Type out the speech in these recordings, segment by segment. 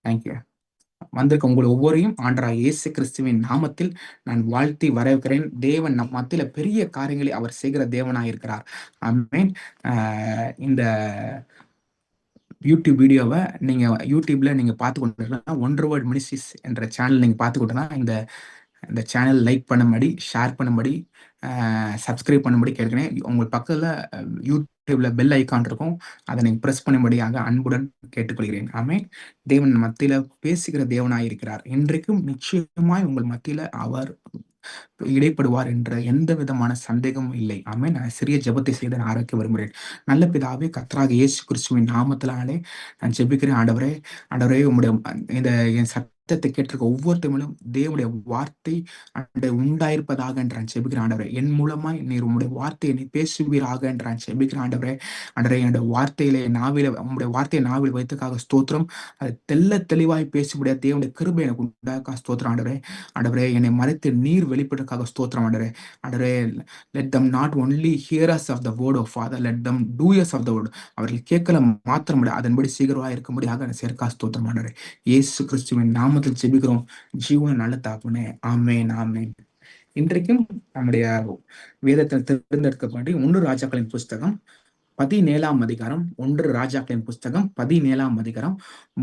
Thank you. வந்திருக்க உங்கள் ஒவ்வொரையும் ஆண்டவராகிய இயேசு கிறிஸ்துவின் நாமத்தில் நான் வாழ்த்தி வரவேற்கிறேன். தேவன் நம் மத்தியில பெரிய காரியங்களை அவர் செய்கிற தேவனாய் இருக்கிறார். ஆமென். இந்த யூடியூப் வீடியோவை நீங்க யூடியூப்ல நீங்க பார்த்து கொண்டிருக்கலாம். ஒண்டர் வேர்ட் மினிஸ்ட்ரிஸ் என்ற சேனல் நீங்க பார்த்து கொண்டிருக்கலாம். இந்த சேனல் லைக் பண்ணும்படி, ஷேர் பண்ணும்படி, சப்ஸ்கிரைப் பண்ணும்படி கேட்கிறேன். உங்கள் பக்கத்துல யூடியூப்ல பெல் ஐக்கான் இருக்கும். அதை நீங்க பிரஸ் பண்ணும்படியாக அன்புடன் கேட்டுக்கொள்கிறேன். ஆமென். தேவன் மத்தியில பேசுகிற தேவனாய் இருக்கிறார். இன்றைக்கும் நிச்சயமாய் உங்கள் மத்தியில அவர் இடைப்படுவார் என்ற எந்த விதமான சந்தேகமும் இல்லை. ஆமென். நான் சிறிய ஜெபத்தை செய்து நான் ஆரம்பிக்க விரும்புகிறேன். நல்ல பிதாவே, கர்த்தராகிய இயேசு கிறிஸ்துவின் நாமத்தினாலே நான் ஜெபிக்கிறேன். ஆண்டவரே, ஆண்டவரே, உம்முடைய இந்த என் சத்தத்தை கேட்டிருக்க ஒவ்வொருத்தவங்களும் தேவனுடைய வார்த்தை உண்டாயிருப்பதாக என்று நான் ஜெபிக்கிறேன். ஆண்டவரே, என் மூலமாய் நீர் உம்முடைய வார்த்தையை நீ பேசுவீராக என்று நான் ஜெபிக்கிறேன். ஆண்டவரே, ஆண்டவரே, என்னுடைய வார்த்தையிலே நாவில உம்முடைய வார்த்தையை நாவில் வைத்ததுக்காக ஸ்தோத்திரம். அது தெளிவாய் பேசக்கூடிய தேவனுடைய கிருபை எனக்கு உண்டாக ஸ்தோத்திரம். ஆண்டவரே, ஆண்டவரே, என்னை மறைத்து நீர் வெளிப்பட்டதுக்காக ஸ்தோத்திரம். ஆண்டவரே, ஆண்டவரே, let them not only hearers of the word of Father, let them doers of the word. அவர்கள் கேட்கல மாத்திரமல்ல, அதன்படி சீக்கிரமாக இருக்கும்படியாக சேர்க்கா ஸ்தோத்திரம். ஆண்டவரே, இயேசு கிறிஸ்துவின் நாமத்தில் ஜெபிக்கிறோம் ஜீவன நல்ல தாப்புனே. ஆமென், ஆமென். இன்றைக்கும் நம்முடைய வேதத்தில் தேர்ந்தெடுக்கப்பட்டு 1 ராஜாக்களின் புஸ்தகம் 17ஆம் அதிகாரம், 1 ராஜாக்களின் புஸ்தகம் 17ஆம் அதிகாரம்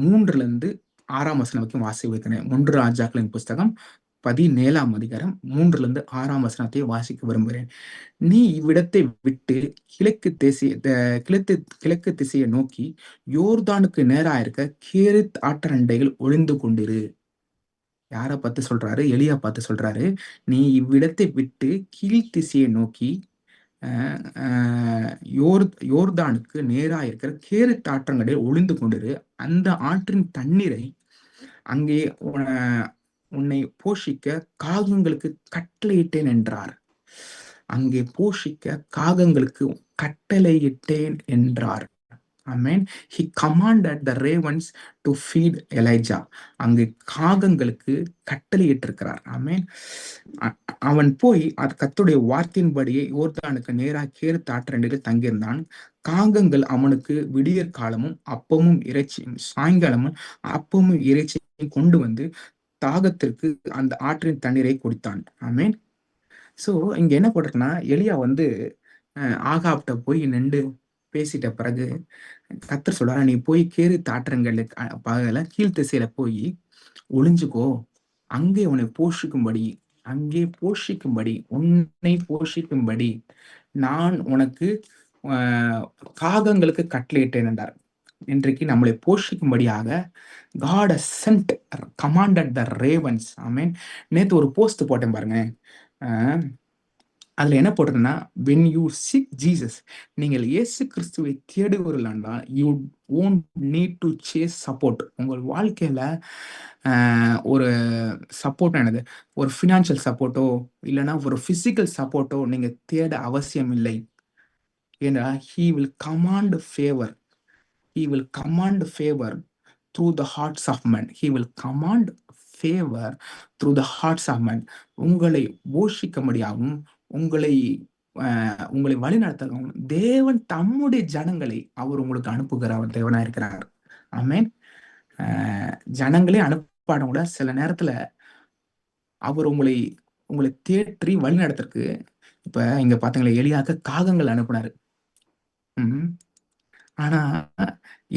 3 6 வசனம் வரைக்கும் வாசிக்கிறேன். 1 ராஜாக்களின் புஸ்தகம் 17ஆம் அதிகாரம் 3 வாசிக்க விரும்புகிறேன். நீ இவ்விடத்தை விட்டு கிழக்கு திசையை நோக்கி யோர்தானுக்கு நேரா இருக்க கேரித் ஆற்றண்டைகள் ஒளிந்து கொண்டிரு. யார பார்த்து சொல்றாரு? எலியா பார்த்து சொல்றாரு. நீ இவ்விடத்தை விட்டு கீழ் திசையை நோக்கி யோர்தானுக்கு நேரா இருக்கிற கேரித் ஆற்றங்கடையில் ஒளிந்து கொண்டிரு. அந்த ஆற்றின் தண்ணீரை அங்கே உன்னை போஷிக்க காகங்களுக்கு கட்டளையிட்டேன் என்றார். அங்கே போஷிக்க காகங்களுக்கு கட்டளையிட்டேன் என்றார். Amen. He commanded the ravens to feed Elijah. அங்கு காகங்களுக்கு கட்டளையிட்டிருக்கிறார். ஆமென். அவன் போய் அது கர்த்தருடைய வார்த்தையின்படியே யோர்தானுக்கு நேராக கேரித் ஆற்றண்டையில் தங்கியிருந்தான். காகங்கள் அவனுக்கு விடியற் காலமும் அப்பமும் இறைச்சியும் சாயங்காலமும் அப்பமும் இறைச்சியும் கொண்டு வந்து தாகத்திற்கு அந்த ஆற்றின் தண்ணீரை குடித்தான். ஆமென். சோ இங்க என்ன போட்டிருக்குன்னா, எலியா வந்து ஆகாப்ட போய் நின்று பேசிட்ட பிறகு கர்த்தர் சொல்றாரு, நீ போய் கேரித் ஆற்றங்களுக்கு பகல கீழ் திசையில போய் ஒளிஞ்சுக்கோ. அங்கே உன்னை போஷிக்கும்படி நான் உனக்கு காகங்களுக்கு கட்டளையிட்டேன் என்றார். இன்றைக்கு நம்மளை போஷிக்கும்படியாக God has sent, commanded the ravens. ஆமென். நேத்து ஒரு போஸ்ட் போட்டேன் பாருங்க. அதுல என்ன போட்டிருக்குன்னா, when you seek Jesus, நீங்கள் இயேசு கிறிஸ்துவை தேடுவீர்கள் என்றால் you won't need to chase support. உங்கள் வாழ்க்கையில ஒரு சப்போர்ட் என்னது, ஒரு ஃபினான்ஷியல் சப்போர்ட்டோ இல்லைன்னா ஒரு பிசிக்கல் சப்போர்ட்டோ நீங்க தேட அவசியம் இல்லை. ஏன்னா he will command favor. He will command favor through the hearts of men. He will command favor through the hearts of men. உங்களை போஷிக்கும்படியாகவும் உங்களை வழிநடத்தவும் தேவன் தம்முடைய ஜனங்களை அவர் உங்களுக்கு அனுப்புகிற தேவனா இருக்கிறார். ஆமென். ஜனங்களே அனுப்பாட கூட சில நேரத்துல அவர் உங்களை தேற்றி வழி நடத்துறதுக்கு, இப்ப இங்க பாத்தீங்களா, எலியாக்க காகங்கள் அனுப்புனாரு. ஆனா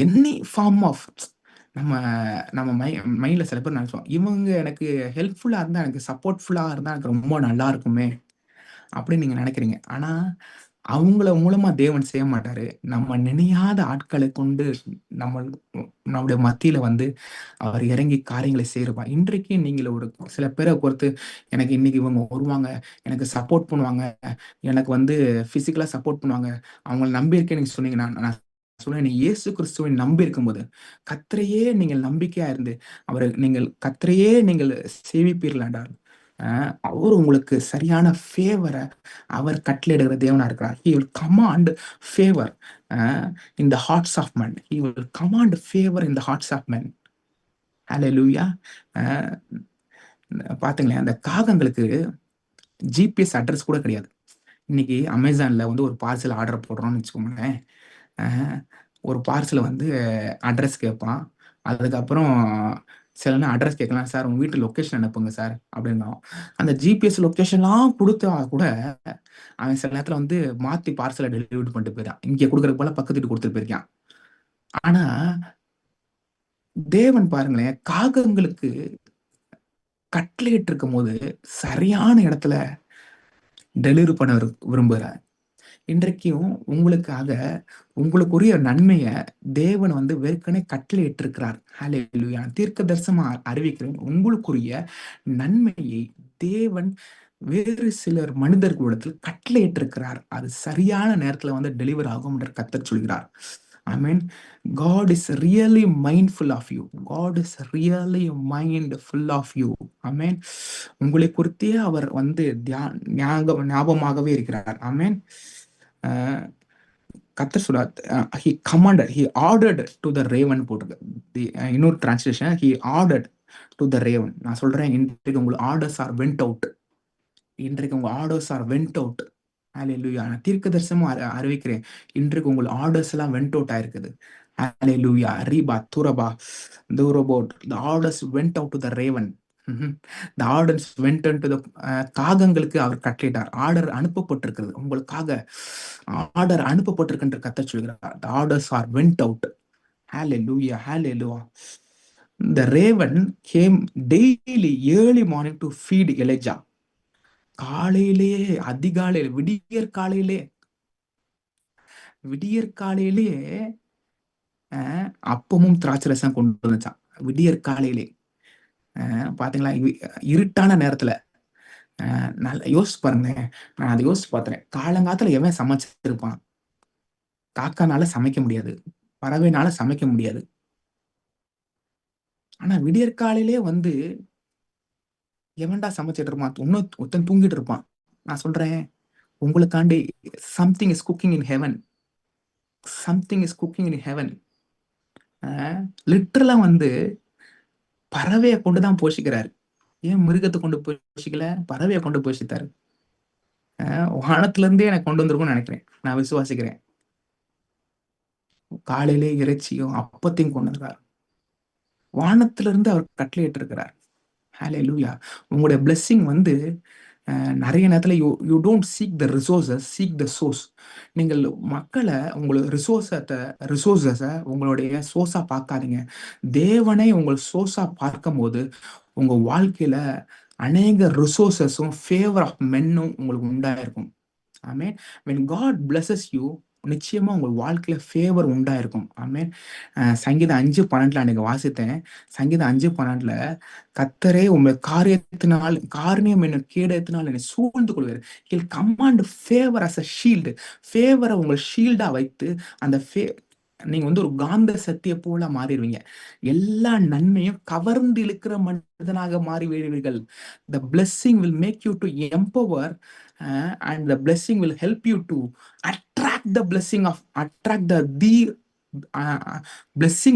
எனி ஃபார்ம் ஆஃப் நம்ம மைண்ட்ல சில பேர் நினைச்சோம், இவங்க எனக்கு ஹெல்ப்ஃபுல்லா இருந்தா, எனக்கு சப்போர்ட்ஃபுல்லா இருந்தா எனக்கு ரொம்ப நல்லா இருக்குமே அப்படின்னு நீங்க நினைக்கிறீங்க. ஆனா அவங்கள மூலமா தேவன் செய்ய மாட்டாரு. நம்ம நினையாத ஆட்களை கொண்டு நம்முடைய மத்தியில வந்து அவர் இறங்கி காரியங்களை செய்யறப்பா. இன்றைக்கு நீங்கள் ஒரு சில பேரை பொறுத்து, எனக்கு இன்னைக்கு இவங்க வருவாங்க, எனக்கு சப்போர்ட் பண்ணுவாங்க, எனக்கு வந்து பிசிக்கலா சப்போர்ட் பண்ணுவாங்க, அவங்களை நம்பி இருக்கேன் நீங்க சொன்னீங்கன்னா, நான் சொல்றேன், நீ இயேசு கிறிஸ்துவை நம்பி இருக்கும்போது கர்த்தரையே நீங்கள் நம்பிக்கையா இருந்து கர்த்தரையே நீங்கள் சேவிப்பீர்கள் என்றால் அவர் உங்களுக்கு சரியான ஃபேவரை அவர் கட்டளையிடுகிற தேவனா இருக்கிறார். He will command favor in the hearts of men. He will command favor in the hearts of men. Hallelujah. பாத்தீங்களா, அந்த காகங்களுக்கு ஜிபிஎஸ் அட்ரஸ் கூட கிடையாது. இன்னைக்கு அமேசான்ல வந்து ஒரு பார்சல் ஆர்டர் போடுறோம்னு வச்சுக்கோங்களேன். ஒரு பார்சல் வந்து அட்ரஸ் கேட்பான். அதுக்கப்புறம் சில நேரம் அட்ரஸ் கேட்கலாம், சார் உங்க வீட்டு லொகேஷன் அனுப்புங்க சார் அப்படின்னோம். அந்த ஜிபிஎஸ் லொகேஷன்லாம் கொடுத்தா கூட அவன் சில நேரத்துல வந்து மாத்தி பார்சலை டெலிவரி பண்ணிட்டு போயிடான். இங்க கொடுக்கறதுக்கு போல பக்கத்து வீட்டு கொடுத்துட்டு போயிருக்கான். ஆனா தேவன் பாருங்களேன், காகங்களுக்கு கட்டளையிட்டு இருக்கும் போது சரியான இடத்துல டெலிவரி பண்ண விரும்புகிறார். இன்றைக்கும் உங்களுக்காக உங்களுக்குரிய நன்மைய தேவன் வந்து ஏற்கனவே கட்டளையிட்டிருக்கிறார். ஹல்லேலூயா! தீர்க்க தரிசனமா அறிவிக்கிறேன். உங்களுக்குரிய நன்மையை தேவன் வேறு சிலர் மனிதர்களிடத்தில் கட்டளையிட்டிருக்கிறார். அது சரியான நேரத்துல வந்து டெலிவர் ஆகும் என்று கர்த்தர் சொல்கிறார். ஆமென். God is really mindful of you. God is really mindful of you. ஆமென். உங்களை குறித்தே அவர் வந்து ஞாபகமாகவே இருக்கிறார். ஆமென். கர்த்தர் சொல்றார், he commanded, he ordered to the raven போட்டிருக்கு. இன்னொரு translation, he ordered to the raven. நான் சொல்றேன், இன்றைக்கு உங்கள் ஆர்டர்ஸ் ஆர் வெண்ட் அவுட். இன்றைக்கு உங்க ஆர்டர்ஸ் ஆர் வெண்ட் அவுட். ஹல்லேலூயா! நான் தீர்க்கதரிசனமா அறிவிக்கிறேன். இன்றைக்கு உங்கள் ஆர்டர்ஸ் எல்லாம் வெண்ட் அவுட் ஆயிருக்குது. ஹல்லேலூயா! ரீபா துரபா தூரபோட். The orders went out to the raven. The orders went into the காகங்களுக்கு அவர் கட்டளையிட்டார். ஆர்டர் அனுப்பப்பட்டிருக்கிறது. உங்களுக்காக ஆர்டர் அனுப்பப்பட்டிருக்கின்ற கர்த்தர் சொல்கிறார். The orders are went out. Hallelujah, hallelujah. The raven came daily early morning to feed Elijah. காலையிலே அதிகாலையிலே விடியற் காலையிலே அப்பமும் திராட்சரசம் கொண்டு வந்துச்சான். விடியற் காலையிலே பாத்தீங்களா, இருட்டான நேரத்துல. நல்லா யோசிச்சு பாருங்க. நான் அதை யோசிச்சு பார்த்தேன். காலங்காலத்துல எவன் சமைச்சிருப்பான்? காக்கானால சமைக்க முடியாது, பறவைனால சமைக்க முடியாது. ஆனா விடியற்காலையிலே வந்து எவன்டா சமைச்சிட்டு இருப்பான்? ஒருத்தன் தூங்கிட்டு இருப்பான். நான் சொல்றேன், உங்களுக்காண்டி something is cooking in heaven. Something is cooking in heaven. லிட்டரலா வந்து பறவையை கொண்டுதான் போஷிக்கிறாரு. ஏன் மிருகத்தை கொண்டு போஷிக்கல? பறவையை கொண்டு போஷித்தாரு. வானத்துல இருந்தே எனக்கு கொண்டு வந்திருக்கும்னு நினைக்கிறேன். நான் விசுவாசிக்கிறேன். காலையிலே இறைச்சியும் அப்பத்தையும் கொண்டு வந்தார். வானத்திலிருந்து அவர் கட்டளையிட்டு இருக்கிறார். ஹல்லேலூயா! உங்களுடைய பிளெஸிங் வந்து நிறைய நேரத்துல you don't seek the resources, seek the source. நீங்கள் மக்களை உங்களோட ரிசோர்சஸை உங்களுடைய சோர்ஸா பார்க்காதீங்க. தேவனை உங்கள் சோர்ஸா பார்க்கும் போது உங்க வாழ்க்கையில அநேக ரிசோர்சஸும் ஃபேவர் ஆஃப் மென்னும் உங்களுக்கு உண்டாயிருக்கும். ஆமென். when God blesses you, நிச்சயமா உங்கள் வாழ்க்கையில ஃபேவர் உண்டாயிருக்கும். ஆமென். சங்கீதம் 5:12 அன்னைக்கு வாசித்தேன். சங்கீதம் 5:12 கர்த்தரே உம்மை காரியம் என்னும் கேடயத்தினால் என்னை சூழ்ந்து கொள்வார். he'll command favor as a shield. ஃபேவரை உங்கள் ஷீல்டா வைத்து அந்த நீங்க வந்து ஒரு காந்த சக்தியை போல மாறிடுவீங்க. எல்லா நன்மையும் கவர்ந்து இழுக்கிற மனிதனாக மாறி விடுவீர்கள். The blessing will make you to empower and the blessing will help you to attract the blessing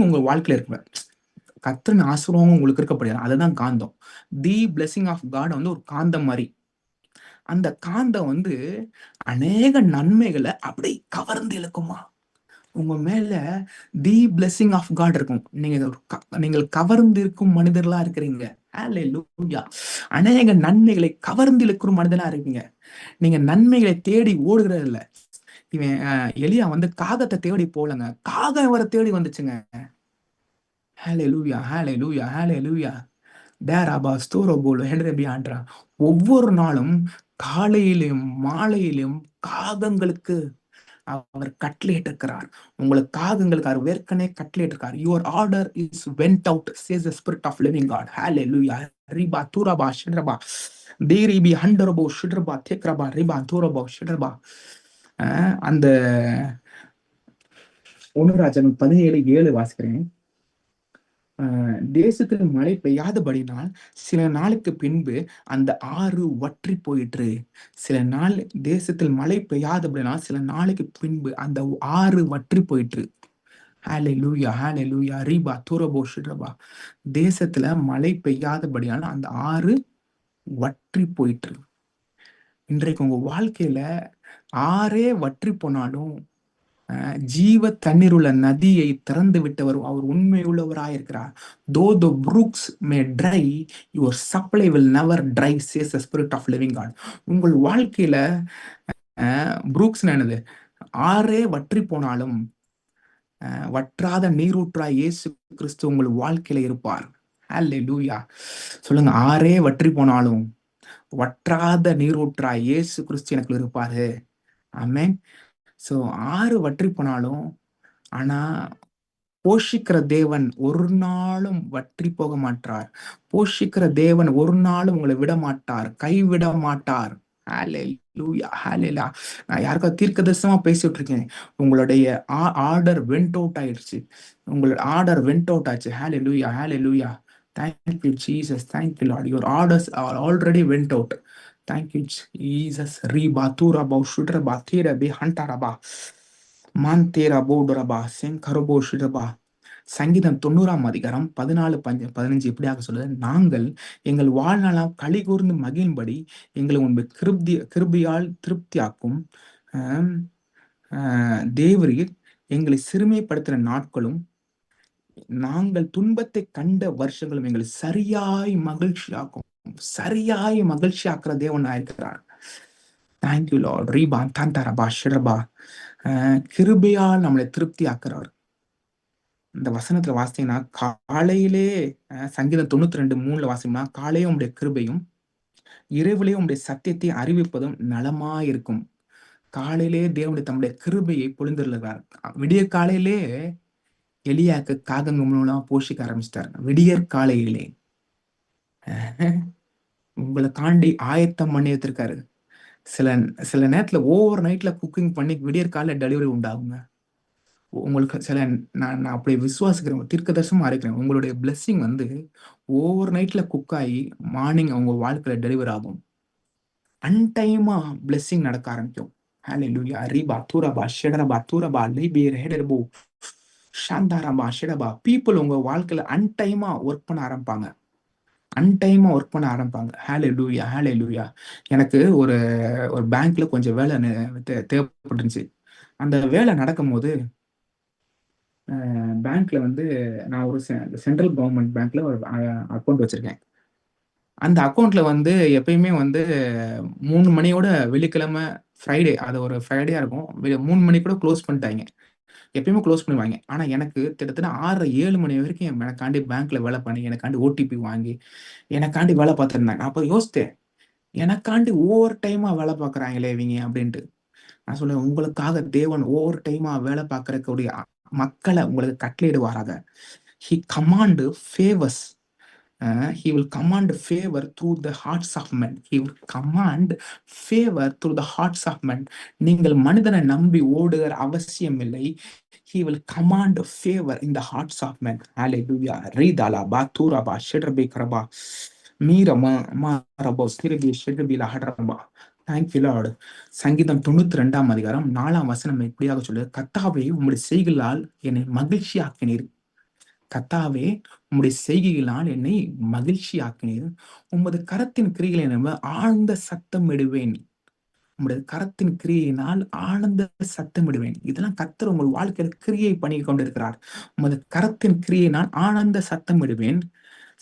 உங்க வாழ்க்கையில இருக்கு. கர்த்தரின் ஆசீர்வாதம் உங்களுக்கு இருக்கப்படுகிறது. அதுதான் காந்தம். தி blessing of God வந்து ஒரு காந்தம் மாதிரி. அந்த காந்தம் வந்து அநேக நன்மைகளை அப்படி கவர்ந்து இழுக்குமா. உங்க மேல தி blessing of God இருக்கும். நீங்கள் கவர்ந்து இருக்கும் மனிதர்களா இருக்கிறீங்க. ஹல்லேலூயா! அநேக நன்மைகளை கவர்ந்து இழுக்கும் மனிதனா இருக்கீங்க. நீங்க நன்மைகளை தேடி ஓடுகிறது இல்ல. இவன் எலியா வந்து காகத்தை தேடி போலங்க, காகம் அவரை தேடி வந்துச்சுங்க. ஹல்லேலூயா, ஹல்லேலூயா, ஹல்லேலூயா. டேராபா ஸ்தோரோபோலோ ஹென்ரபியான்றா. ஒவ்வொரு நாளும் காலையிலும் மாலையிலும் காகங்களுக்கு அவர் கட்டளையிட்டிருக்கிறார். உங்களுக்கு காகங்களுக்கு அவர் ஏற்கனவே கட்டளையிட்டிருக்கார். Your order is went out says the spirit of living God. Hallelujah. ரிபா தூரபா ஷிட்ரபா தேரிபி ஹண்டரபோ ஷிட்ரபா தேக்ரபா ரிபா தூரபா ஷிட்ரபா. அந்த 1 ராஜாக்கள் 17:7 வாசிக்கிறேன். தேசத்தில் மழை பெய்யாதபடினால் சில நாளுக்கு பின்பு அந்த ஆறு வற்றி போயிற்று. தேசத்தில் மழை பெய்யாதபடினால் சில நாளைக்கு பின்பு அந்த ஆறு வற்றி போயிற்று. ஹல்லேலூயா, ஹல்லேலூயா. ரீபா தூரபோ ஷிட்ரபா. தேசத்துல மழை பெய்யாதபடியால் அந்த ஆறு வற்றி போயிற்று. இன்றைக்கு உங்க வாழ்க்கையில ஆறே வற்றி போனாலும் ஜீவ தண்ணீர் உள்ள நதியை திறந்து விட்டவர் அவர் உண்மை உள்ளவராயிருக்கிறார். Though the brooks may dry, your supply will never dry, says the spirit of living God. உங்கள் வாழ்க்கையில புரூக்ஸ் என்னது, ஆறே வற்றி போனாலும் வற்றாத நீரூற்றாய் இயேசு கிறிஸ்து உங்கள் வாழ்க்கையில இருப்பார். ஹல்லேலூயா. சொல்லுங்க, ஆறே வற்றி போனாலும் வற்றாத நீரூற்றாய் இயேசு கிறிஸ்து எனக்கு இருப்பாரு. ஆமென். சோ ஆறு வற்றி போனாலும், ஆனா போஷிக்கிற தேவன் ஒரு நாளும் வற்றி போக மாட்டார். போஷிக்கிற தேவன் ஒரு நாளும் உங்களை விட மாட்டார், கைவிட மாட்டார். ஹல்லேலூயா, ஹல்லேலூயா. நான் யாருக்காவது தீர்க்கதரிசனமா பேசிட்டு இருக்கேன். உங்களுடைய ஆர்டர் வெண்ட் அவுட் ஆயிடுச்சு. உங்களோட ஆர்டர் வெண்ட் அவுட் ஆச்சு. Hallelujah, hallelujah. Thank you Jesus, thank you Lord. Your orders are already went out. Thank you Jesus. ரீபா தூரபா சுட்ரபா தீரபி ஹண்டரபா மாந்தேரா போடுரபா செங்கரபோ சுடபா. சங்கீதம் 90 14-15 இப்படியாக சொல்லுது, நாங்கள் எங்கள் வாழ்நாளாம் களி கூர்ந்து மகிழும்படி எங்களை உண்மை கிருபியால் திருப்தியாக்கும் தேவரீர் எங்களை சிறுமைப்படுத்தின நாட்களும் நாங்கள் துன்பத்தை கண்ட வருஷங்களும் எங்களை சரியாய் மகிழ்ச்சியாக்கும். சரியாய் மகிழ்ச்சியாக்குற தேவன் இருக்கிறார். Thank you Lord. ரீபா தாந்தரபா ஷிரபா. கிருபையால் நம்மளை திருப்தி ஆக்குறார். இந்த வசனத்துல வாசித்தீங்கன்னா, காலையிலே சங்கீதம் 92:3 வாசிங்கன்னா, காலையே உங்களுடைய கிருபையும் இரவிலே உங்களுடைய சத்தியத்தை அறிவிப்பதும் நலமா இருக்கும். காலையிலே தேவனுடைய தம்முடைய கிருபையை பொழிந்துள்ளார். விடிய காலையிலே எலியாக்கு காகங்கள் மூலம் போஷிக்க ஆரம்பிச்சிட்டார். விடியற் காலையிலே உங்களை தாண்டி ஆயத்தம் பண்ணி வச்சிருக்காரு. சில சில நேரத்துல ஓவர் நைட்ல குக்கிங் பண்ணி விடியற் காலையில டெலிவரி உண்டாகுங்க. உங்களுக்கு சில நான் அப்படி விசுவாசிக்கிறேன், தீர்க்கதரிசனமா இருக்கிறேன். உங்களுடைய பிளெஸிங் வந்து ஓவர் நைட்ல குக் ஆகி மார்னிங் உங்க வாழ்க்கையில டெலிவர் ஆகும். அன்டைமா பிளெஸிங் நடக்க ஆரம்பிக்கும். ஹல்லேலூயா. ரீபா தூரபா ஷெடரபா தூரபா லைபே ஹெடரபோ ஷாந்தாரபா ஷெடபா. பீப்புள் உங்க வாழ்க்கையில அன்டைமா ஒர்க் பண்ண ஆரம்பிப்பாங்க. அன்டைமா ஒர்க் பண்ண ஆரம்பிப்பாங்க. ஹல்லேலூயா, ஹல்லேலூயா. எனக்கு ஒரு ஒரு பேங்க்ல கொஞ்சம் வேலை தேவைப்பட்டுருந்துச்சு. அந்த வேலை நடக்கும்போது பேங்க்ல வந்து நான் ஒரு சென்ட்ரல் கவர்மெண்ட் பேங்க்ல ஒரு அக்கௌண்ட் வச்சிருக்கேன். அந்த அக்கௌண்ட்ல வந்து எப்பயுமே வந்து 3 மணியோட வெள்ளிக்கிழமை ஃப்ரைடே, அது ஒரு ஃப்ரைடேயா இருக்கும். 3 மணி கூட க்ளோஸ் பண்ணிட்டாங்க. எப்பயுமே க்ளோஸ் பண்ணுவாங்க. ஆனா எனக்கு கிட்டத்தட்ட 6, 7 மணி வரைக்கும் எனக்காண்டி பேங்க்ல வேலை பண்ணி, எனக்காண்டி ஓடிபி வாங்கி, எனக்காண்டி வேலை பார்த்துருந்தாங்க. அப்ப யோசித்தேன், எனக்காண்டி ஓவர் டைமா வேலை பார்க்குறாங்களே இவங்க அப்படின்ட்டு. நான் சொல்லுவேன், உங்களுக்காக தேவன் ஓவர் டைமா வேலை பார்க்கறக்கூடிய மக்களை உங்களுக்கு கட்டளையிடுவாராக. He command favors. He will command favor through the hearts of men. He will command favor through the hearts of men. நீங்கள் மனிதனை நம்பி ஓடுகிற அவசியம் இல்லை. He will command favor in the hearts of men. Hallelujah. Ridala baturaba shedrabe karaba மீரமா மாரபோ சிறுபி ஷெட்ரபில ஹடரபா. Thank you Lord. சங்கீதம் 92 4 இப்படியாக சொல்லுது, கர்த்தாவே உம்முடைய செய்களால் என்னை மகிழ்ச்சி ஆக்கினீர். கர்த்தாவே உம்முடைய செய்கைகளால் என்னை மகிழ்ச்சி ஆக்கினீர். உமது கரத்தின் கிரிகளை நம்ம ஆழ்ந்த சத்தம் இடுவேன். உம்முடைய கரத்தின் கிரியையினால் ஆனந்த சத்தமிடுவேன். இதெல்லாம் கர்த்தர் உங்கள் வாழ்க்கையில் கிரியை பண்ணி கொண்டிருக்கிறார். உமது கரத்தின் கிரியையினால் ஆனந்த சத்தமிடுவேன்.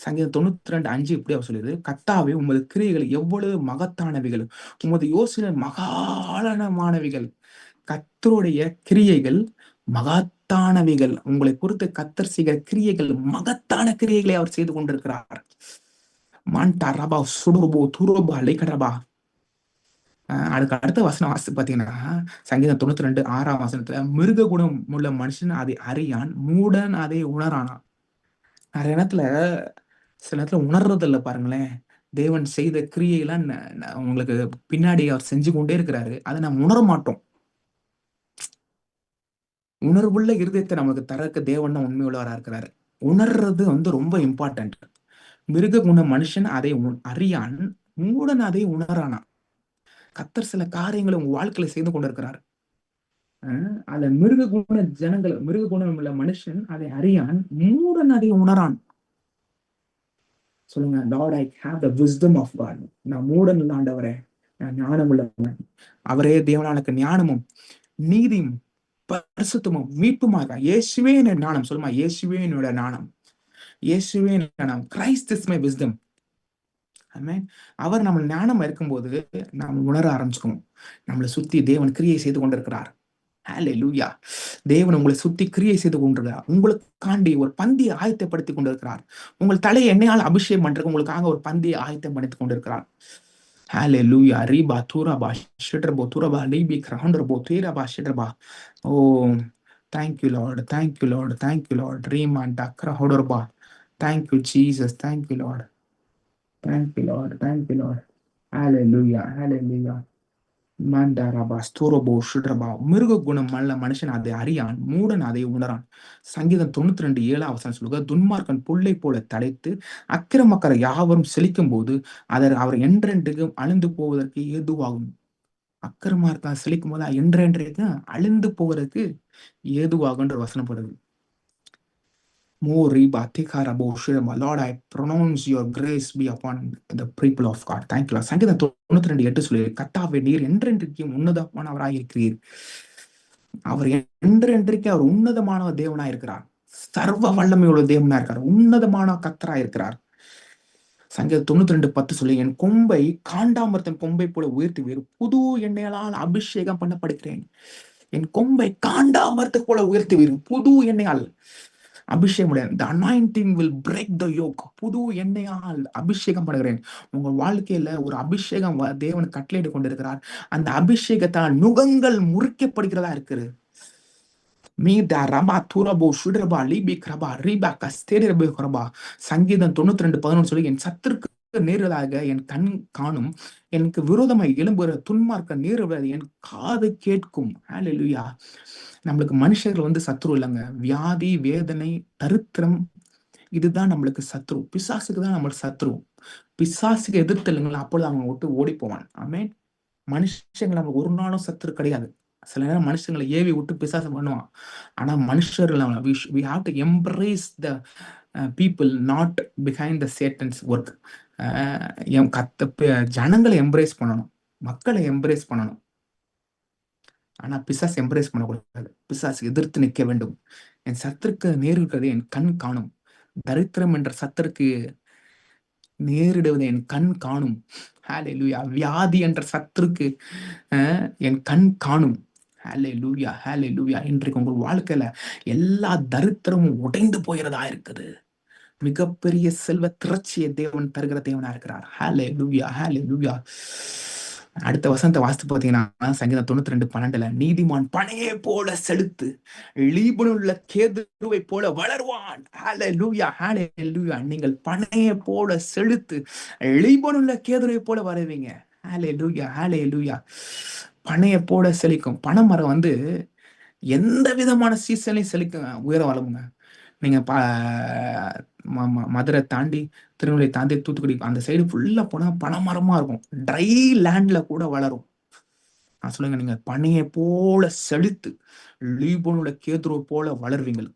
சங்கீதம் 92:5 இப்படி அவர் சொல்லுது, கர்த்தாவே உமது கிரியைகள் எவ்வளவு மகத்தானவைகள், உமது யோசனை மகாளனமானவைகள். கர்த்தருடைய கிரியைகள் மகத்தானவைகள். உங்களை குறித்து கர்த்தர் செய்கிற கிரியைகள் மகத்தான கிரியைகளை அவர் செய்து கொண்டிருக்கிறார். மாண்டா ரபா சுடுபோ துரோபா லைகடபா. அதுக்கு அடுத்த வசனம் வாசித்து பாத்தீங்கன்னா, சங்கீதம் 92:6 மிருக குணம் உள்ள மனுஷன் அதை அறியான், மூடன் அதை உணரானா. நிறைய நேரத்துல சில நேரத்துல உணர்றது இல்ல பாருங்களேன். தேவன் செய்த கிரியையெல்லாம் உங்களுக்கு பின்னாடி அவர் செஞ்சு கொண்டே இருக்கிறாரு. அதை நம்ம உணர மாட்டோம். உணர்வுள்ள இருதயத்தை நமக்கு தரக்க தேவன் தான் உண்மையுள்ளவரா இருக்கிறாரு. உணர்றது வந்து ரொம்ப இம்பார்ட்டன்ட். மிருக குண மனுஷன் அதை அறியான், மூடன் அதை உணரானா. கர்த்தர் சில காரியங்களை உங்க வாழ்க்கையில செய்து கொண்டிருக்கிறார். அந்த மிருக குணம் உள்ள மனுஷன் அதை அறியான், மூடன் அதை உணரான். சொல்லுங்க, Lord I have the wisdom of God. நான் மூடன் இல்ல ஆண்டவரே, நான் ஞானம் உள்ளவன். அவரே தேவனானுக்கு ஞானமும் நீதியும் பரிசுத்தமும் மீட்புமா இருக்கார். இயேசுவே என்னோட ஞானம். சொல்லுமா, இயேசுவே என்னோட ஞானம், இயேசுவே ஞானம். Christ is my wisdom. Amen. அவர் நம்ம ஞானம் இருக்கும்போது நாம் உணர ஆரம்பிச்சுக்கோம், நம்மளை சுத்தி தேவன் கிரியை செய்து கொண்டிருக்கிறார். ஹalleluya. தேவன் உங்களை சுத்தி கிரியை செய்து கொண்டிருக்கிறார். உங்களுக்காண்டி ஒரு பந்தியை ஆயத்தப்படுத்தி கொண்டிருக்கிறார். உங்கள் தலையை எண்ணெயால் அபிஷேகம் பண்றதுக்கு உங்களுக்காக ஒரு பந்தியை ஆயத்தம் பண்ணித்து கொண்டிருக்கிறார். ஹalleluya. ரீபா தூரபா ஷிட்ரபோ தூரபா லீபி கிரஹண்டரபோ தீரபா ஷிட்ரபா. ஓ, thank you Lord, thank you Lord, thank you Lord. ரீமாண்டா கிரஹண்டரபா. Thank you Jesus, thank you Lord, thank you Lord, thank you Lord. Hallelujah, hallelujah. மாண்டாரபா ஸ்தூரபோ ஷுட்ரபா. மிருக குணம் அல்ல மனுஷன் அதை அறியான், மூடன் அதை உணரான். சங்கீதம் 92:7 சொல்லுங்க, துன்மார்க்கன் புல்லை போல தலைத்து அக்கிரமக்காரர் யாவரும் செழிக்கும் போது அவர் என்றென்றைக்கும் அழிந்து போவதற்கு ஏதுவாகும். அக்கிரமக்காரர் செழிக்கும் போது என்றென்றைக்கும் அழிந்து போவதற்கு ஏதுவாகுன்ற வசனப்படுது. Lord, I pronounce your grace be upon the people of God. Thank you Lord. சங்கீதம் 92:8 சொல்லி, கர்த்தாவே நீர் என்றென்றைக்கும் உன்னதமானவராய் இருக்கிறீர். அவர் என்றென்றைக்கு அவர் உன்னதமான தேவனாய் இருக்கிறார். சர்வ வல்லமையுள்ள தேவனா இருக்கிறார். உன்னதமான கர்த்தரா இருக்கிறார். சங்கீதம் 92:10 சொல்லி, என் கொம்பை காண்டாமிருத்தன் கொம்பை போல உயர்த்துவீர், புது எண்ணெயால் அபிஷேகம் பண்ணப்படுகிறேன். என் கொம்பை காண்டாமிருத்த போல உயர்த்துவீர், புது எண்ணெயால் அபிஷேகம். The anointing will break the yoke. புது எண்ணெயால் அபிஷேகம் பண்ணுகிறேன். உங்க வாழ்க்கையில ஒரு அபிஷேகம் தேவன் கட்டளையிட்டு கொண்டிருக்கிறார். அந்த அபிஷேகத்தால் நுகங்கள் முறிக்கப்படுகிறதா இருக்குது. சங்கீதம் 92:11 சொல்லி, என் சத்துருக்கு நேருவதாக என் கண் காணும், எனக்கு விரோதமாய் எழும்புகிற துன்மார்க்க நேருவது என் காது கேட்கும். ஹalleluya. நம்மளுக்கு மனுஷர்கள் சத்ரு இல்லைங்க. வியாதி, வேதனை, தரித்திரம், இதுதான் நம்மளுக்கு சத்ரு. பிசாசுக்கு தான் நம்மளுக்கு சத்ரு. பிசாசுக்கு எதிர்த்து இல்லைங்களா, அப்பொழுது அவங்க விட்டு ஓடி போவான். ஆமென். மனுஷங்களை நம்ம ஒரு நாளும் சத்துரு கிடையாது. சில நேரம் மனுஷங்களை ஏவி விட்டு பிசாசம் பண்ணுவான். ஆனா மனுஷர்கள் we have to embrace the people not behind the Satan's work. ஜனங்களை எம்ப்ரேஸ் பண்ணணும், மக்களை எம்ப்ரேஸ் பண்ணணும். ஆனா பிசாசு எம்ப்ரேஸ் பண்ணக்கூடாது. பிசாசு எதிர்த்து நிற்க வேண்டும். என் சத்துருக்கு நேரிடுவதை என் கண் காணும். தரித்திரம் என்ற சத்துருக்கு நேரிடுவதை என் கண் காணும். ஹalleluya. வியாதி என்ற சத்துருக்கு என் கண் காணும். ஹalleluya, ஹalleluya. இன்றைக்கு உங்கள் வாழ்க்கையில எல்லா தரித்திரமும் உடைந்து போகிறதா இருக்குது. மிகப்பெரிய செல்வ திரட்சியை தேவன் தருகிற தேவனா இருக்கிறார். ஹalleluya, ஹalleluya. அடுத்த வசனத்தை வாசித்து பார்த்தீங்கன்னா, சங்கீதம் 92:12 நீதிமான் பனையை போல செலுத்து, லீபனுள்ள கேதுருவை போல வளருவான். ஹalleluya, ஹalleluya. நீங்கள் பனையை போல செலுத்து, லீபனுள்ள கேதுருவை போல வருவீங்க. ஹalleluya, ஹalleluya. பனையை போல செழிக்கும். பனைமரம் எந்த விதமான சீசன்லையும் செழிக்க உயர வளமுங்க. நீங்க மதுரை தாண்டி, திருநெல்வேலி தாண்டி, தூத்துக்குடி அந்த சைடு ஃபுல்லா போனா பனைமரமா இருக்கும். ட்ரை லேண்ட்ல கூட வளரும். நான் சொல்லுங்க, நீங்க பனையை போல செழித்து லீபனோட கேதுரு போல வளர்வீங்கள்.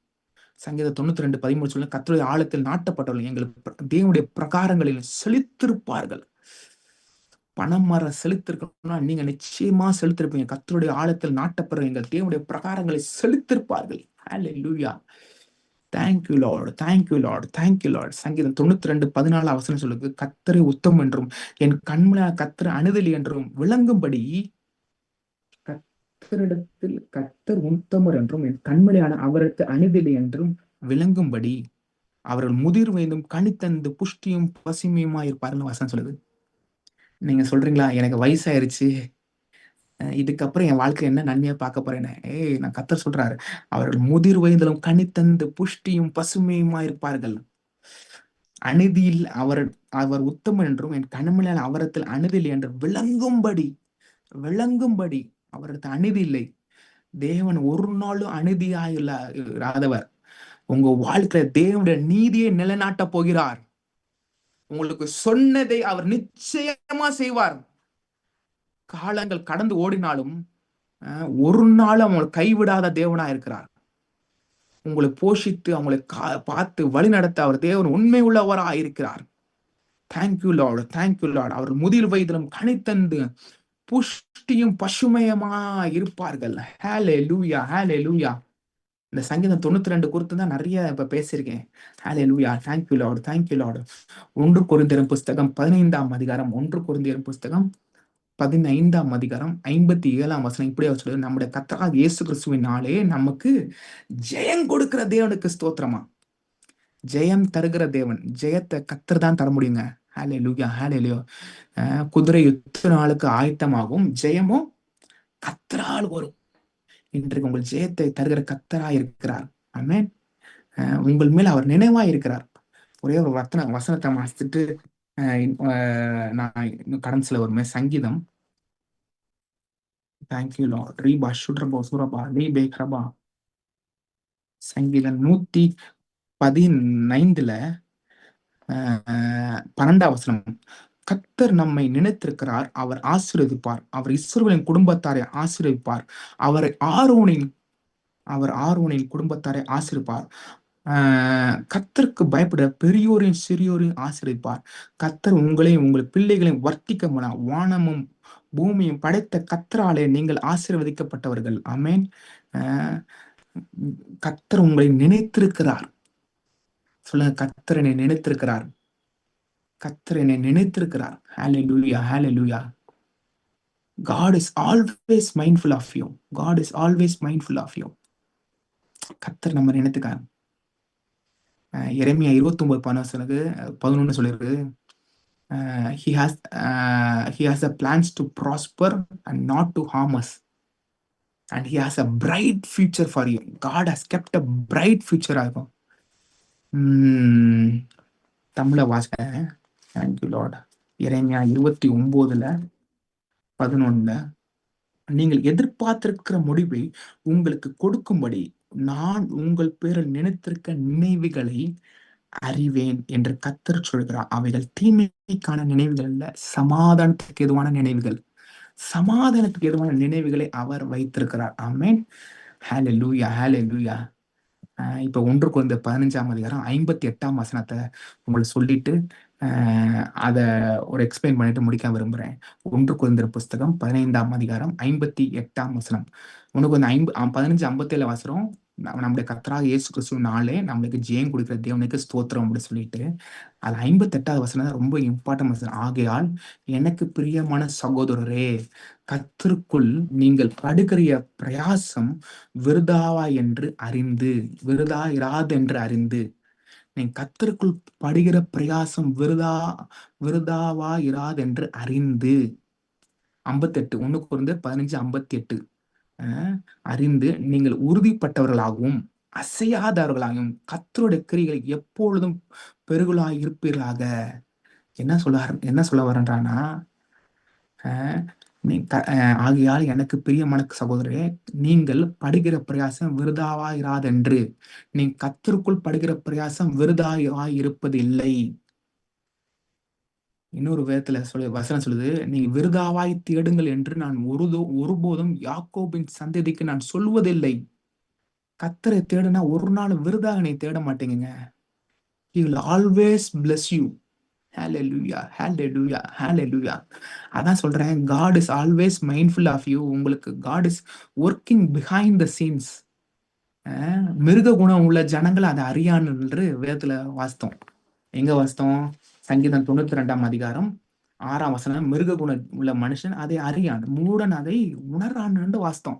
சங்கீதம் 92:13 சொல்லுங்க, கர்த்தருடைய ஆழத்தில் நாட்டப்பட்டவர்கள் எங்களுக்கு தேவனுடைய பிரகாரங்களில் செழித்திருப்பார்கள். பனைமரம் செலுத்திருக்கணும்னா நீங்க நிச்சயமா செலுத்திருப்பீங்க. கர்த்தருடைய ஆழத்தில் நாட்டப்படுற எங்கள் தேவனுடைய பிரகாரங்களை செலுத்திருப்பார்கள். ஹalleluya. Thank you Lord, thank you Lord, thank you Lord. சங்கீதம் 92:14 சொல்லுது, கர்த்தரை உத்தமம் என்றும் என் கண்மலையான கர்த்தர் அனுதலி என்றும் விளங்கும்படி, கர்த்தரிடத்தில் கர்த்தர் உத்தமர் என்றும் என் கண்மலையான அவருக்கு அனுதலி என்றும் விளங்கும்படி அவர்கள் முதிர் வயதும் கனித்தந்து புஷ்டியும் பசுமையுமா இருப்பார்கள் வசனம் சொல்லுது. நீங்க சொல்றீங்களா, எனக்கு வயசாயிருச்சு, இதுக்கப்புறம் என் வாழ்க்கை என்ன நன்மையா பார்க்க போறேன்னு? நான் கர்த்தர் சொல்றாரு, அவர்கள் முதிர் வயதிலும் கனித்தந்து புஷ்டியும் பசுமையுமா இருப்பார்கள். அநீதியில் அவர் உத்தமன் என்றும் என் கண்மலையான அவரத்தில் அநீதியில் என்று விளங்கும்படி அவரது அநீதி இல்லை. தேவன் ஒரு நாளும் அநீதியாயிராதவர். உங்க வாழ்க்கையில தேவனுடைய நீதியை நிலைநாட்ட போகிறார். உங்களுக்கு சொன்னதை அவர் நிச்சயமா செய்வார். காலங்கள் கடந்து ஓடினாலும் ஒரு நாள் அவங்களை கைவிடாத தேவனா இருக்கிறார். உங்களை போஷித்து அவங்களை பார்த்து வழி நடத்த அவர் தேவன் உண்மை உள்ளவராக இருக்கிறார். Thank you Lord, thank you Lord. அவர் முதிர் வயதிலும் கனித்தந்து புஷ்டியும் பசுமையமா இருப்பார்கள். ஹalleluya, ஹalleluya. இந்த சங்கீதம் 92 குறித்து தான் நிறைய இப்ப பேசியிருக்கேன். ஹalleluya, thank you Lord, thank you Lord. 1 கொரிந்தியர் புஸ்தகம் 15ஆம் அதிகாரம், 1 கொரிந்தியர் புஸ்தகம் 15ஆம் அதிகாரம் 57ஆம் வசனம் இப்படியே சொல்லுது, நம்முடைய கர்த்தராகிய இயேசு கிறிஸ்துவினாலே நமக்கு ஜெயம் கொடுக்கிற தேவனுக்கு ஸ்தோத்திரமா. ஜெயம் தருகிற தேவன், ஜெயத்தை கர்த்தர் தான் தர முடியுங்க. ஹalleluya, ஹalleluya. குதிரை யுத்த நாளுக்கு ஆயத்தமாகும், ஜெயமும் கர்த்தரால் வரும். இன்றைக்கு உங்கள் ஜெயத்தை தருகிற கர்த்தராய் இருக்கிறார். ஆமென். உங்கள் மேல் அவர் நினைவாய் இருக்கிறார். ஒரே ஒரு வசனத்தை வாசித்துட்டு நான் இன்னும் கடைசியில் வருமே. சங்கீதம், தேங்க்யூ லார்ட், ரீபா சுட்ரபோ சுரபா லீபே கிரபா. சங்கீதம் 115 12ஆம் வசனம், கர்த்தர் நம்மை நினைத்திருக்கிறார், அவர் ஆசீர்வதிப்பார், அவர் இஸ்ரவேலின் குடும்பத்தாரை ஆசீர்வதிப்பார், அவர் ஆரோனின் குடும்பத்தாரை ஆசீர்வதிப்பார். கர்த்தருக்கு பயப்பட பெரியோரையும் சிறியோரையும் ஆசீர்வதிப்பார். கர்த்தர் உங்களையும் உங்கள் பிள்ளைகளையும் வர்த்திக்க முடியும். வானமும் பூமியும் படைத்த கர்த்தராலே நீங்கள் ஆசீர்வதிக்கப்பட்டவர்கள். ஆமென். கர்த்தர் உங்களை நினைத்திருக்கிறார். சொல்லுங்க, கர்த்தர் என்னை நினைத்திருக்கிறார். கர்த்தர் என்னை நினைத்திருக்கிறார். ஹalleluya, ஹalleluya. God is always mindful of you. God is always mindful of you. கர்த்தர் நம்ம நினைத்துக்கார். எரேமியா 29:11 சொல்லிருக்கு, he has a plans to prosper and not to harm us, and he has a bright future for you. God has kept a bright future ஆகும். தமிழ வாசிக்கிறேன். Thank you Lord. எரேமியா 29:11, நீங்கள் எதிர்பார்த்திருக்கிற முடிவை உங்களுக்கு கொடுக்கும்படி நான் உங்கள் பேரில் நினைத்திருக்க நினைவுகளை அறிவேன் என்று கர்த்தர் சொல்கிறார். அவைகள் தீமைக்கான நினைவுகள் அல்ல, சமாதானத்துக்கு எதுவான நினைவுகள். சமாதானத்துக்கு எதுவான நினைவுகளை அவர் வைத்திருக்கிறார். ஆமென். ஹalleluya, ஹalleluya. இப்ப 1 கொரிந்தியர் 15ஆம் அதிகாரம் 58ஆம் வசனத்தை உங்களுக்கு சொல்லிட்டு அதை ஒரு எக்ஸ்பிளைன் பண்ணிட்டு முடிக்க விரும்புறேன். 1 கொரிந்தியர் புஸ்தகம் 15ஆம் அதிகாரம் 58ஆம் வசனம். உனக்கு வந்து 15:57 வசனம், நம்முடைய கர்த்தராகிய இயேசு கிறிஸ்துவினாலே நம்மளுக்கு ஜெயம் கொடுக்கிற தேவனுக்கு ஸ்தோத்திரம் அப்படின்னு சொல்லிட்டு, அது 58ஆவது வசனம் ரொம்ப இம்பார்ட்டன்ட் வசனம். ஆகையால் எனக்கு பிரியமான சகோதரரே, கர்த்தருக்குள் நீங்கள் படுகிற பிரயாசம் விருதாவா இராது என்று அறிந்து, நீங்க கர்த்தருக்குள் படுகிற பிரயாசம் விருதாவா இராது என்று அறிந்து. 58, 1 கொரிந்தியர் 15:58. அறிந்து நீங்கள் உறுதிப்பட்டவர்களாகவும் அசையாதவர்களாகவும் கர்த்தருடைய கிரியைகளை எப்பொழுதும் பெருகலாய் இருப்பீர்களாக. என்ன சொல்ல வரன்றானா, ஆகையால் எனக்கு பிரியமான சகோதரரே, நீங்கள் படுகிற பிரயாசம் விருதாவா இராதென்று, நீங்க கர்த்தருக்குள் படுகிற பிரயாசம் விருதாவாய் இருப்பது இல்லை. இன்னொரு விதத்துல வசனம் சொல்லுது, நீங்க விருதாவாய் தேடுங்கள் என்று நான் ஒருபோதும் யாக்கோபின் சந்ததிக்கு நான் சொல்வதில்லை. கர்த்தரை தேடுனா ஒரு நாள் விருதாக நீ தேட மாட்டீங்க. He will always bless you. Hallelujah, hallelujah, hallelujah. அதான் சொல்றேன், God is always mindful of you. உங்களுக்கு God is working behind the scenes. மிருக குணம் உள்ள ஜனங்கள் அதை அறியான் என்று வேதத்துல வாசித்தோம். எங்க வாசித்தோம்? சங்கீதம் 92ஆம் அதிகாரம் 6ஆம் வசனம், மிருக குணம் உள்ள மனுஷன் அதை அறியான், மூடன் அதை உணரான் என்று வாசித்தோம்.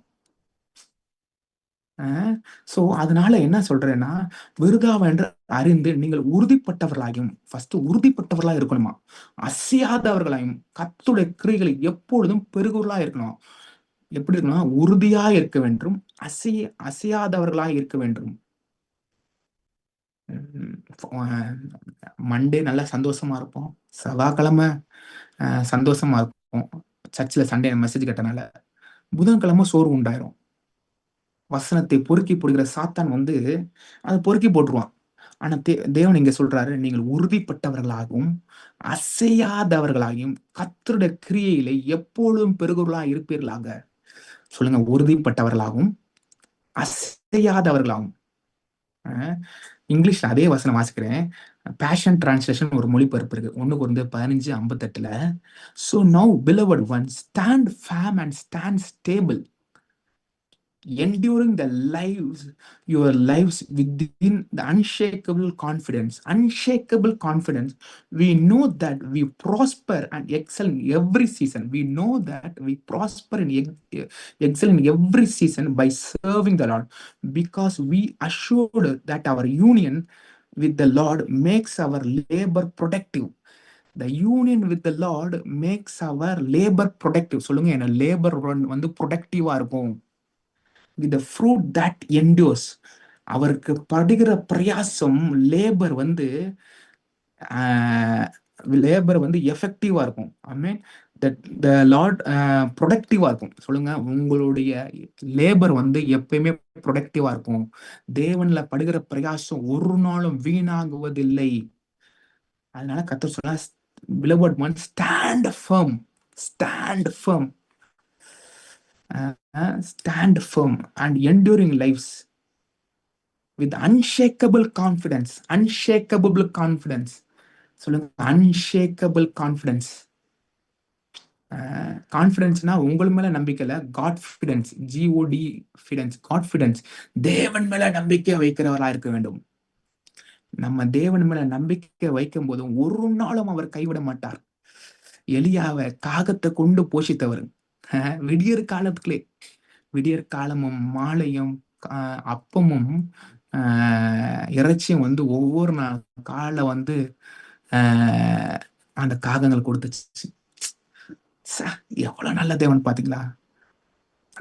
சோ அதனால என்ன சொல்றேன்னா, விருதாவா என்று அறிந்து நீங்கள் உறுதிப்பட்டவர்களாயும், ஃபர்ஸ்ட் உறுதிப்பட்டவர்களா இருக்கணுமா, அசையாதவர்களாயும் கர்த்தருடைய கிரியைகளை எப்பொழுதும் பெருகுவர்களா இருக்கணும். எப்படி இருக்கணும்? உறுதியா இருக்க வேண்டும், அசையாதவர்களாய் இருக்க வேண்டும். மண்டே நல்லா சந்தோஷமா இருப்போம், செவ்வாய்க்கிழமை சந்தோஷமா இருப்போம், சர்ச்சில் சண்டே மெசேஜ் கேட்டனால. புதன்கிழமை சோறு உண்டாயிரும். வசனத்தை பொறுக்கி போடுகிற சாத்தான் வந்து அதை பொறுக்கி போட்டுருவான். ஆனா தேவன் இங்க சொல்றாரு, நீங்கள் உறுதிப்பட்டவர்களாகவும் அசையாதவர்களாகவும் கர்த்தருடைய கிரியையிலே எப்பொழுதும் பெருகுவர்களாக இருப்பீர்களாக. சொல்லுங்க, உறுதிப்பட்டவர்களாகவும் அசையாதவர்களாகவும். இங்கிலீஷ்ல அதே வசனம் வாசிக்கிறேன். பேஷன் டிரான்ஸ்லேஷன் ஒரு மொழிபெயர்ப்பு இருக்கு. 1 Corinthians 15:58. So now, beloved ones, stand firm and stand stable, enduring your lives within the unshakable confidence. We know that we prosper and excel in every season. We know that we prosper and excel in every season by serving the Lord, because we assured that our union with the Lord makes our labor productive. The union with the Lord makes our labor productive. சொல்லுங்க, என்ன labour வந்து ப்ரொடக்டிவா இருக்கும். with the fruit that endures. அவருக்கு படுகிற பிரயாசம், labour வந்து எஃபெக்டிவா இருக்கும். ஐ mean that the Lord ப்ரொடக்டிவா இருக்கும். சொல்லுங்க, உங்களுடைய லேபர் வந்து எப்பயுமே ப்ரொடக்டிவா இருக்கும். தேவன்ல படுகிற பிரயாசம் ஒரு நாளும் வீணாகுவதில்லை. அதனால கர்த்தர் சொல்ல, beloved one, stand firm, stand firm, stand firm and enduring lives with unshakable confidence. Unshakable confidence. சொல்லுங்க, unshakable confidence. கான்ஃபிடன்ஸ்னா உங்கள் மேல நம்பிக்கை இல்ல, காட்ஃபிடன்ஸ், GOD ஃபிடன்ஸ், காட்ஃபிடன்ஸ். தேவன் மேல நம்பிக்கை வைக்கிறவரா இருக்க வேண்டும். நம்ம தேவன் மேல நம்பிக்கை வைக்கும் போது ஒரு நாளும் அவர் கைவிட மாட்டார். எலியாவை காகத்தை கொண்டு போஷித்தவர். விடியற் காலத்துக்குள்ளே, விடியற் காலமும் மாலையும் அப்பமும் இறைச்சியும் வந்து ஒவ்வொரு நாள் காலை வந்து அந்த காகங்கள் கொடுத்துச்சு. எவ்வளவு நல்ல தேவன் பாத்தீங்களா.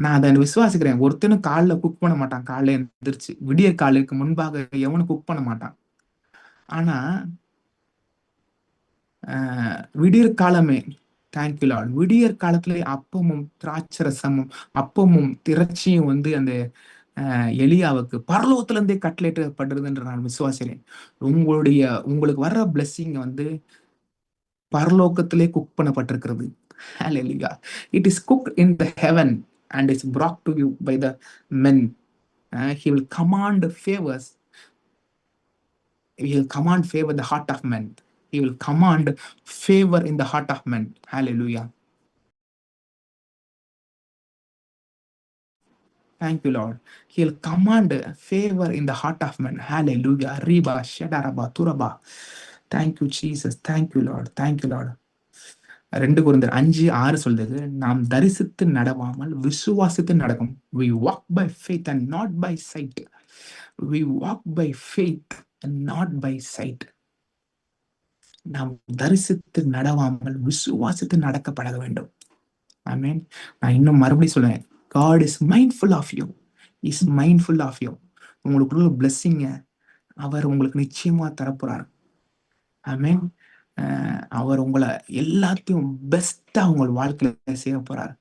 நான் அதை விசுவாசிக்கிறேன். ஒருத்தனும் காலில் குக் பண்ண மாட்டான். காலைல எந்திரிச்சு விடியற் காலுக்கு முன்பாக எவனும் குக் பண்ண மாட்டான். ஆனா விடியற் காலமே, தேங்க்யூ லார்ட், விடியற் காலத்துல அப்பமும் திராட்சரசமும் அப்பமும் திரட்சியும் வந்து அந்த எலியாவுக்கு பரலோகத்துல இருந்தே கட்லேட்டப்படுறதுன்ற நான் விசுவாசிக்கிறேன். உங்களுக்கு வர்ற பிளெஸிங் வந்து பரலோகத்திலே cook பண்ணப்பட்டிருக்கிறது. Hallelujah. It is cooked in the heaven and is brought to you by the men. He will command favors. He will command favor the heart of men. He will command favor in the heart of men. Hallelujah. Thank you, Lord. He'll command favor in the heart of men. Hallelujah. Riba, shadaraba, turaba. Thank you, Jesus. Thank you, Lord. Thank you, Lord. 2 Corinthians 5:6 சொல்றது, நாம் தரிசித்து நடவாமல் விசுவாசித்து நடக்கும். We walk by faith and not by sight. We walk by faith and not by sight. நாம் தரிசித்து நடவாமல் விசுவாசித்து நடக்க பழக வேண்டும். ஆமென். நான் இன்னும் மறுபடியும் சொல்லுவேன், God is mindful of you. He is mindful of you. உங்களுக்குள்ள blessing அவர் உங்களுக்கு நிச்சயமா தரப்போறார். ஆமென். அவர் உங்களை எல்லாத்தையும் பெஸ்டா உங்கள் வாழ்க்கையில செய்ய போறார்.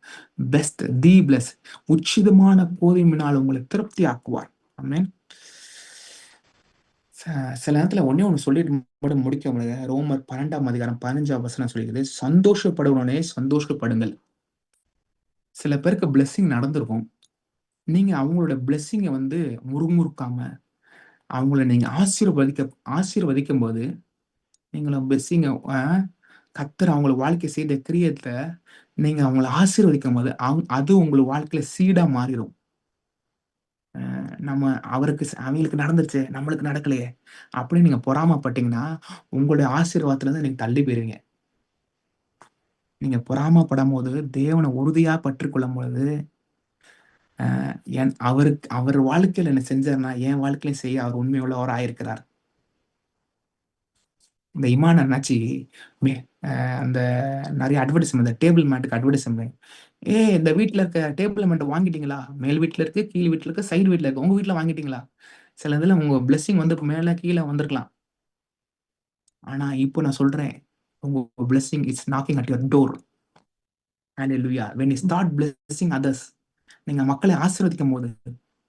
பெஸ்ட், தி பிளஸ், உச்சிதமான போதுமினால் உங்களை திருப்தி ஆக்குவார். ஆமென். சில நேரத்துல ஒண்ணு சொல்லிட்டு முடிக்க முடியாது. ரோமர் 12:15 சொல்லிடுது, சந்தோஷப்படுவனே சந்தோஷப்படுங்கள். சில பேருக்கு பிளெஸ்ஸிங் நடந்திருக்கும். நீங்க அவங்களோட பிளெஸ்ஸிங்கை வந்து முறுமுறுக்காம அவங்கள நீங்க ஆசீர்வதிக்கும் போது, நீங்களும் பிளெஸ்ஸிங்க கர்த்தர் அவங்கள வாழ்க்கை செய்த கிரியத்தை நீங்க அவங்கள ஆசீர்வதிக்கும் போது அது உங்களுக்கு வாழ்க்கையில சீடா மாறிடும். நம்ம அவங்களுக்கு நடந்துருச்சு, நம்மளுக்கு நடக்கலையே அப்படின்னு நீங்க பொறாமப்பட்டீங்கன்னா உங்களுடைய ஆசீர்வாதத்துல இருந்து நீங்க தள்ளி போயிருவீங்க. நீங்க பொறாமப்படும் போது தேவனை உறுதியா பற்றிக்கொள்ளும் பொழுது, அவர் வாழ்க்கையில என்ன செஞ்சார்னா என் வாழ்க்கையிலும் செய்ய அவர் உண்மையுள்ளவராக ஆயிருக்கிறார். இந்த இமான் அண்ணாச்சி அந்த நிறைய அட்வர்டைஸ்மெண்ட், இந்த டேபிள் மேட்டுக்கு அட்வர்டைஸ்மெண்ட், இந்த வீட்டுல இருக்க டேபிள் மேட் வாங்கிட்டீங்களா, மேல் வீட்டுல இருக்கு, கீழ் வீட்டுல இருக்கு, சைடு வீட்டுல இருக்கு, உங்க வீட்டுல வாங்கிட்டீங்களா? சில இதுல உங்க பிளெஸிங் வந்து மேல கீழே வந்திருக்கலாம். ஆனா இப்போ நான் சொல்றேன், உங்க blessing is knocking at your door. Hallelujah. When you start blessing others, நீங்க மக்களை ஆசீர்வதிக்கும் போது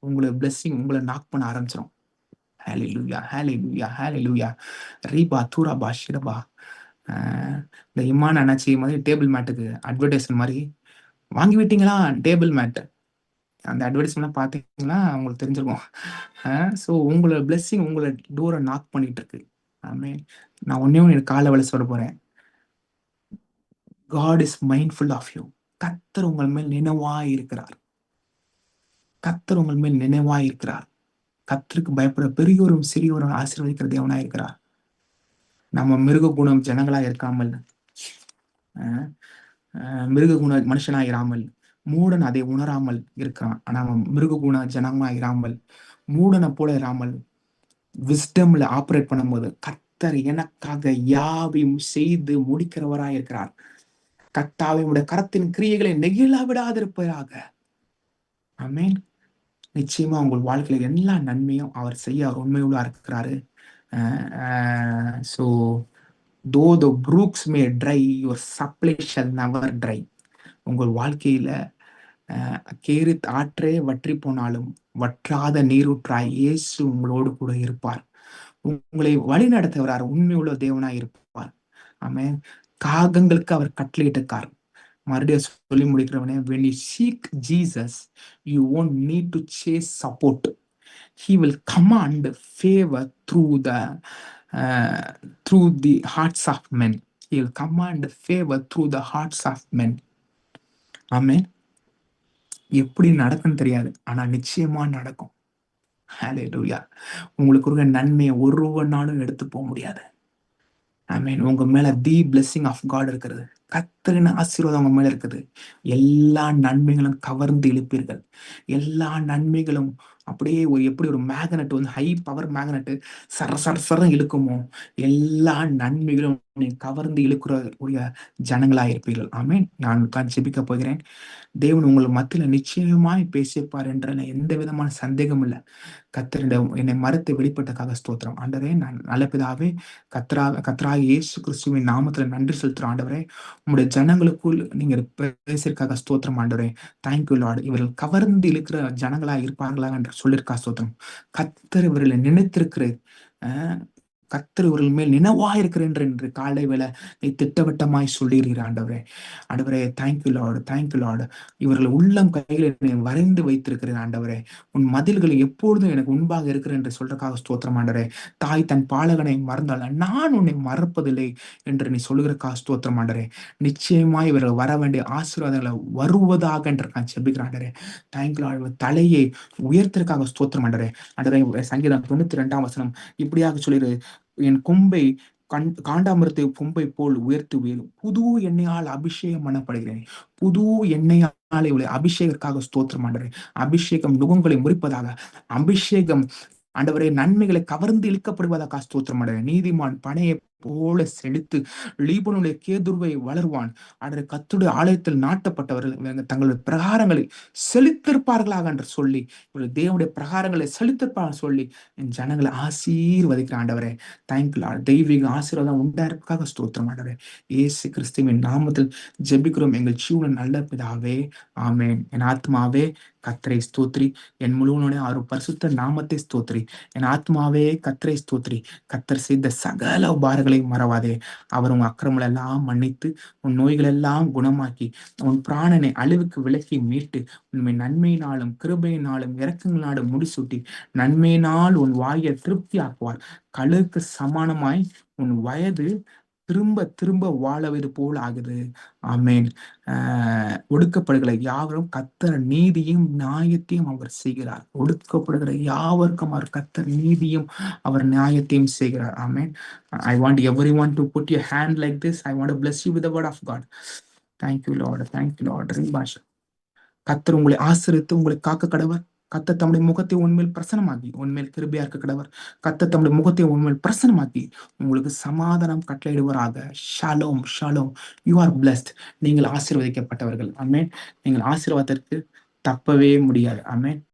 உங்களை பிளெஸிங் உங்களை நாக் பண்ண ஆரம்பிச்சிடும். Hallelujah, hallelujah, hallelujah. ரீபா தூராபா ஷிரபா. இந்த இமான் அண்ணாச்சி மாதிரி டேபிள் மேட்டுக்கு அட்வர்டைஸ்மெண்ட் மாதிரி, வாங்கி விட்டீங்களா டேபிள் மேட், அந்த அட்வர்டைஸ்மெண்ட்லாம் பார்த்தீங்கன்னா உங்களுக்கு தெரிஞ்சிருக்கும். ஸோ உங்களோட பிளெஸ்ஸிங் உங்கள டோரை நாக் பண்ணிட்டு இருக்கு. ஆமென். நான் ஒண்ணே ஒண்ணு எனக்கு காலை வேலை சொல்ல போறேன். God is mindful of you. கர்த்தர் உங்கள் மேல் நினைவாய் இருக்கிறார். கர்த்தர் உங்கள் மேல் நினைவாய் இருக்கிறார். கர்த்தருக்கு பயப்பட பெரியோரும் சிறியோரும் ஆசீர்வதிக்கிற தேவனாய் இருக்கிறார். நம்ம மிருக குணம் ஜனங்களா இருக்காமல், அஹ், மிருக குண மனுஷனாயிராமல், மூடன் அதை உணராமல் இருக்கிறான். ஆனா அவன் மிருக குண ஜனமா இராமல், மூடனை போல இராமல், விஸ்டம்ல ஆப்ரேட் பண்ணும்போது கர்த்தர் எனக்காக யாவையும் செய்து முடிக்கிறவராய் இருக்கிறார். கர்த்தாவே உடைய கரத்தின் கிரியைகளை நெகிழ விடாதிருப்பதாக. ஆமென். நிச்சயமா உங்கள் வாழ்க்கையில எல்லா நன்மையும் அவர் செய்ய அவர் உண்மையுள்ளா இருக்கிறாரு. ஸோ தோ த Brooks May dry your supply shall never try. உங்கள் வாழ்க்கையில கேரித் ஆற்றே வற்றி போனாலும் வற்றாத நீரூற்றாய் இயேசு உங்களோடு கூட இருப்பார். உங்களை வழி நடத்துகிறார். உண்மையுள்ள தேவனாய் இருப்பார். ஆமென். காகங்களுக்கு அவர் கட்டளையிட்டிருக்கார். மறுபடியும் சொல்லி முடிக்கிறவனே, when you seek Jesus you won't need to chase support. He will command favor uh, through the hearts of men. He will command favor through the hearts of men. ஆமென். எப்படி நடக்கும்னு தெரியாது, ஆனா நிச்சயமா நடக்கும். ஹalleluya. உங்களுக்கு ஒரு நன்மையை ஒருவனாலும் எடுத்து போக முடியாது. ஆமென். உங்க மேல தி பிளெஸிங் ஆஃப் காட் இருக்கிறது. கர்த்தரின் ஆசீர்வாதம் உங்க மேல இருக்குது. எல்லா நன்மைகளும் கவர்ந்து இழுப்பீர்கள். எல்லா நன்மைகளும் அப்படியே எப்படி ஒரு மேக்னெட் வந்து ஹை பவர் மேக்னெட் சர சர சர இழுக்குமோ, எல்லா நன்மைகளும் நீங்க கவர்ந்து இழுக்கிற உரிய ஜனங்களா இருப்பீர்கள். ஆமென். நான் உட்கார்ந்து ஜெபிக்க போகிறேன். தேவன் உங்கள் மத்தியில நிச்சயமாய் பேசியிருப்பார் என்ற எந்த விதமான சந்தேகம் இல்லை. கர்த்தரிடம் என்னை மறுத்து வெளிப்பட்டக்காக ஸ்தோத்திரம். ஆண்டவரே, நான் நல்ல பிதாவே, கர்த்தராகிய இயேசு கிறிஸ்துவின் நாமத்துல நன்றி செலுத்துறோம். ஆண்டவரே, உங்களுடைய ஜனங்களுக்குள் நீங்க பேசியிருக்காக ஸ்தோத்திரம். ஆண்டவரே, தேங்க்யூ லார்ட். இவர்கள் கவர்ந்து இழுக்கிற ஜனங்களா இருப்பார்களா என்று சொல்லியிருக்கா ஸ்தோத்திரம். கர்த்தர் இவர்களை நினைத்திருக்கிறேன். கர்த்தர் இவர்கள் மேல் நினைவாயிருக்கிறேன் என்று காலை வேளை நீ திட்டவட்டமாய் சொல்லிடுகிற ஆண்டவரே. ஆண்டவரே, தேங்க்யூ லார்டு, தேங்க்யூ லார்டு. இவர்கள் உள்ளம் கையில் நீ வரைந்து வைத்திருக்கிறேன் ஆண்டவரே. உன் மதில்கள் எப்பொழுதும் எனக்கு முன்பாக இருக்கிறேன் என்று சொல்றதுக்காக ஸ்தோத்திரம். ஆண்டவரே, தாய் தன் பாலகனை மறந்தால் நான் உன்னை மறப்பதில்லை என்று நீ சொல்லுகிறக்காக ஸ்தோத்திரம். ஆண்டவரே, நிச்சயமாய் இவர்கள் வர வேண்டிய ஆசீர்வாதங்களை வருவதாக என்று நான் செபிக்கிறேன். ஆண்டவரே, தேங்க்யூ லார்டு. தலையை உயர்த்திற்காக ஸ்தோத்திரம். ஆண்டவரே. ஆண்டவரே, சங்கீதம் 92 இப்படியாக சொல்லிடு, என் கொம்பை காண்டாமிருத்தை கொம்பை போல் உயர்த்துவேன். புது எண்ணெயால் அபிஷேகம் பண்ணப்படுகிறேன். புது எண்ணெயால் இவளை அபிஷேகத்துக்காக ஸ்தோத்திரம். ஆண்டவரே, அபிஷேகம் நுகங்களை முறிப்பதாக, அபிஷேகம் ஆண்டவரே நன்மைகளை கவர்ந்து இழுக்கப்படுவதாக ஸ்தோத்திரம். ஆண்டவரே, நீதிமான் பனையை போல செழித்து லீபனுடைய கேதுருவை வளர்வான். ஆண்டவரே, கர்த்தருடைய ஆலயத்தில் நாட்டப்பட்டவர்கள் தங்களுடைய பிரகாரங்களை செழித்திருப்பார்களாக என்று சொல்லி, தேவனுடைய பிரகாரங்களை செழித்திருப்பார்கள் சொல்லி என் ஜனங்களை ஆசீர்வதிக்கிற ஆண்டவரே. Thank you Lord. தெய்வீக ஆசீர்வாதம் உண்டாயிருப்பதாக ஸ்தோத்திரம். ஆண்டவரே, இயேசு கிறிஸ்துவின் நாமத்தில் ஜெபிக்கிறோம் எங்கள் ஜீவன நல்ல பிதாவே. ஆமென். என் ஆத்மாவே கர்த்தரை ஸ்தோத்திரி, என் முழுவனுடைய அவர் பரிசுத்த நாமத்தை ஸ்தோத்திரி. என் ஆத்மாவே கர்த்தரை ஸ்தோத்திரி. கர்த்தர் செய்த சகல உபாரங்களை மறவாதே. அவர் உன் அக்கிரமங்கள் எல்லாம் மன்னித்து உன் நோய்கள் எல்லாம் குணமாக்கி உன் பிராணனை அழிவுக்கு விலக்கி மீட்டு உண்மை நன்மையினாலும் கிருபையினாலும் இரக்கங்களாலும் முடிசூட்டி நன்மையினால் உன் வாயை திருப்தி ஆக்குவார். கழுக்கு சமானமாய் உன் வயது திரும்ப திரும்ப வாழவது போல் ஆகுது. ஆமேன். ஒடுக்கப்படுகிற யாவரும் கர்த்தர் நீதியும் நியாயத்தையும் அவர் செய்கிறார். ஒடுக்கப்படுகிற யாவருக்கும் அவர் கர்த்தர் நீதியும் அவர் நியாயத்தையும் செய்கிறார். ஆமேன். I want everyone to put your hand like this. I want to bless you with the word of God. Thank you Lord. Thank you Lord. கர்த்தர் உங்களை ஆசீர்வதித்து உங்களை காக்க கடவர். கர்த்தர் தம்முடைய முகத்தை உன்மேல் பிரசனமாக்கி உன்மேல் கிருபையா இருக்க கடவர். கர்த்தர் தம்முடைய முகத்தை உன்மேல் பிரசனமாக்கி உங்களுக்கு சமாதானம் கட்டளையிடுவாராக. Shalom, shalom. You are blessed. நீங்கள் ஆசீர்வதிக்கப்பட்டவர்கள். ஆமென். நீங்கள் ஆசீர்வாதத்திற்கு தப்பவே முடியாது. ஆமென்.